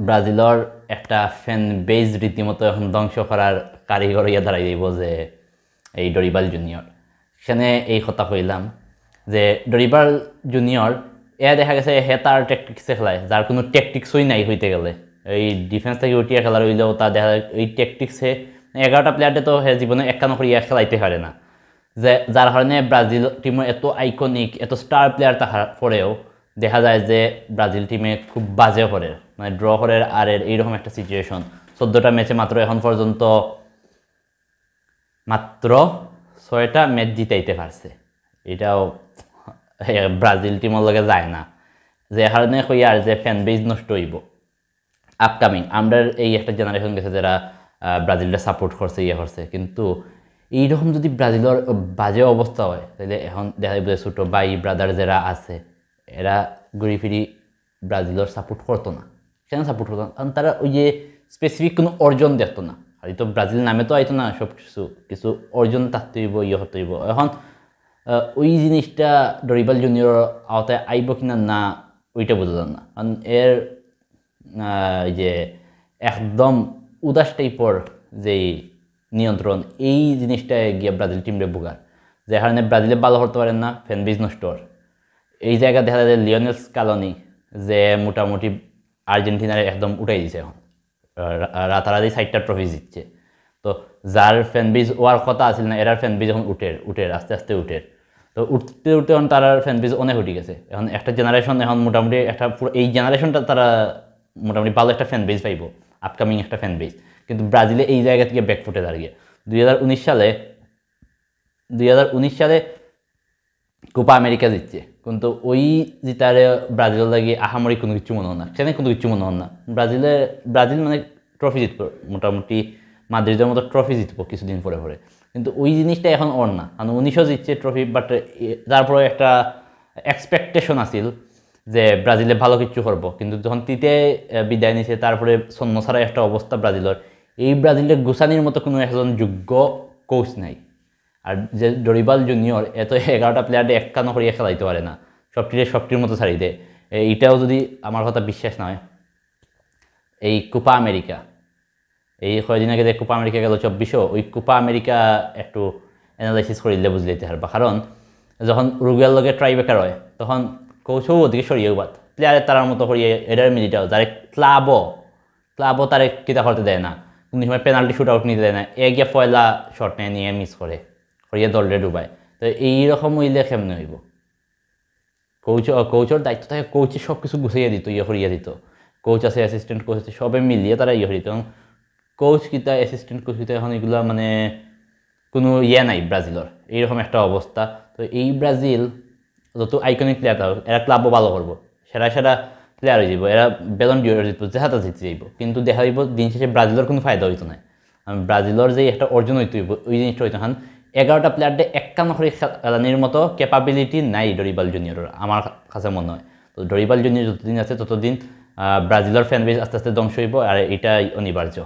ব্রাজিলের একটা fan base রীতিমতো এখন ধ্বংস করার কারিগর ইয়া দাঁড়াই দিব যে এই ডরিবাল জুনিয়র। সেখানে এই কথা কইলাম যে ডরিবাল জুনিয়র দেখা গেছে হে তার ট্যাকটিক্সে খেলায়, যার কোনো ট্যাকটিক্সই নাই হইতে গেলে। এই ডিফেন্স থেকে উঠিয়ে খেলার হইলেও তা দেখা যায় এই ট্যাকটিক্সে 11টা প্লেয়ারটা তো হে জীবনে একখানো করে খেলাইতে পারে না, যে যার কারণে ব্রাজিল টিমের এত আইকনিক এত স্টার প্লেয়ার থাকার পরেও দেখা যায় যে ব্রাজিল টিমে খুব বাজে করে, মানে ড্র করে আর এইরকম একটা সিচুয়েশন। 14টা ম্যাচে মাত্র এখন পর্যন্ত মাত্র 6টা ম্যাচ জিতাইতে পারছে। এটাও ব্রাজিল টিমের লগে যায় না, যে কারণে কই আর যে ফ্যান বেজ নষ্ট হইব। আপকামিং আমরা এই একটা জেনারেশন গেছে যারা ব্রাজিলটা সাপোর্ট করছে ইয়ে করছে, কিন্তু এইরকম যদি ব্রাজিলের বাজে অবস্থা হয় তাহলে এখন দেখা যাবে ছোটো ভাই ব্রাদার যারা আছে এরা ঘুরি ফিরি ব্রাজিলের সাপোর্ট করতো না। কেন সাপোর্ট করতো না? কারণ তারা ওই যে স্পেসিফিক কোনো অর্জন দেখতো না। আর তো ব্রাজিল নামে তো আইতো না, সব কিছু অর্জন থাকতে হইব, ইয়ে হতে হইব। এখন ওই জিনিসটা ডরিবাল জুনিয়র আওতায় আইব কিনা না ওইটা বুঝলাম না। কারণ এর যে একদম উদাস টাইপর যেই নিয়ন্ত্রণ, এই জিনিসটা গিয়ে ব্রাজিল টিমরে বোগার, যে কারণে ব্রাজিলে ভালো করতে পারেন না, ফ্যান বেজ নষ্ট। এই জায়গায় দেখা যায় লিওনেল স্কালোনি যে মোটামুটি আর্জেন্টিনার একদম উঠাই দিছে, এখন রাতারাতি 6টা ট্রফি জিতছে। তো যার ফ্যান বেজ ওয়ার কথা আছিল না, এরার ফ্যান বেজ এখন উঠে আস্তে আস্তে উঠে। তো উঠতে এখন তার ফ্যান বেজ অনেক উঠে গেছে। এখন একটা জেনারেশন এখন মোটামুটি একটা পুরো এই জেনারেশনটা তারা মোটামুটি ভালো একটা ফ্যান বেজ পাইব, আপকামিং একটা ফ্যান বেজ। কিন্তু ব্রাজিলে এই জায়গা থেকে ব্যাকফুটে দাঁড়িয়ে 2019 সালে কোপা আমেরিকা জিতছে, কিন্তু ওই জিতারে ব্রাজিল লাগিয়ে আহামরি কোনো কিছু মনে হন না, সেখানে কোনো কিছু মনে হন না। ব্রাজিল মানে ট্রফি জিতবো, মোটামুটি মাদ্রিদের মতো ট্রফি জিতবো কিছুদিন পরে পরে, কিন্তু ওই জিনিসটা এখন ওর না। কারণ 19ও জিতছে ট্রফি, বাট তারপরে একটা এক্সপেকটেশন আছিল যে ব্রাজিলে ভালো কিছু করবো, কিন্তু যখন তিতে বিদায় নিছে তারপরে সন্ন ছাড়া একটা অবস্থা ব্রাজিলের। এই ব্রাজিলের গুসানির মতো কোনো একজন যোগ্য কোচ নাই। আর যে ডরিবাল জুনিয়র এত 11টা প্লেয়ারে একখানো করিয়া খেলাইতে পারে না, সবটির মতো ছাড়ি দেয়। এইটাও যদি আমার কথা বিশ্বাস না হয়, এই কোপা আমেরিকা এই কয়দিন আগে যে কোপা আমেরিকা গেল 24, ওই কোপা আমেরিকা একটু অ্যানালাইসিস করিলে বুঝলে পারবা। কারণ যখন উরুগুয়ের লগে ট্রাইবেকার হয় তখন কোচও ওদিকে সরিয়ে বাদ প্লেয়ারের তারার মতো করিয়ে এটার মিলিটাও যারে ক্লাবও তারে কিতা করতে দেয় না, কোনো সময় পেনাল্টি শুট আউট নিতে দেয় না, গিয়ে পয়লা শট নিয়ে মিস করিয়ে দলরে ডুবায়। তো এইরকম হইলে কেমনে হইব? কোচের দায়িত্ব থাকে, কোচে সব কিছু গুছিয়ে দিত, করিয়ে দিত। কোচ আছে, অ্যাসিস্ট্যান্ট কোচ আছে, সবে মিলিয়ে তারা করি দিত। কোচ কিতা অ্যাসিস্ট্যান্ট কোচ কিতা এখন এগুলো মানে কোনো নাই ব্রাজিলের, এইরকম একটা অবস্থা। তো এই ব্রাজিল যত আইকনিক প্লেয়ার থাকুক, এরা ক্লাবও ভালো করবো, সেরা প্লেয়ার হয়ে যাব, এরা বেলন ডিওর জিতবো, যে হাতে জিতে যাইব, কিন্তু দেখা যাইব দিন শেষে ব্রাজিলের কোনো ফায়দা হইতো না। ব্রাজিলের যে একটা অর্জন হইতে হইব ওই জিনিসটা হইতো। এখন 11টা প্লেয়ারদের একখান করে খেলানির মতো ক্যাপাবিলিটি নাই ডরিবাল জুনিয়রের, আমার কাছে মনে হয়। তো ডরিবাল জুনিয়র যতদিন আছে ততদিন ব্রাজিলের ফ্যান বেস আস্তে আস্তে ধ্বংস হইব, আর এটাই অনিবার্য।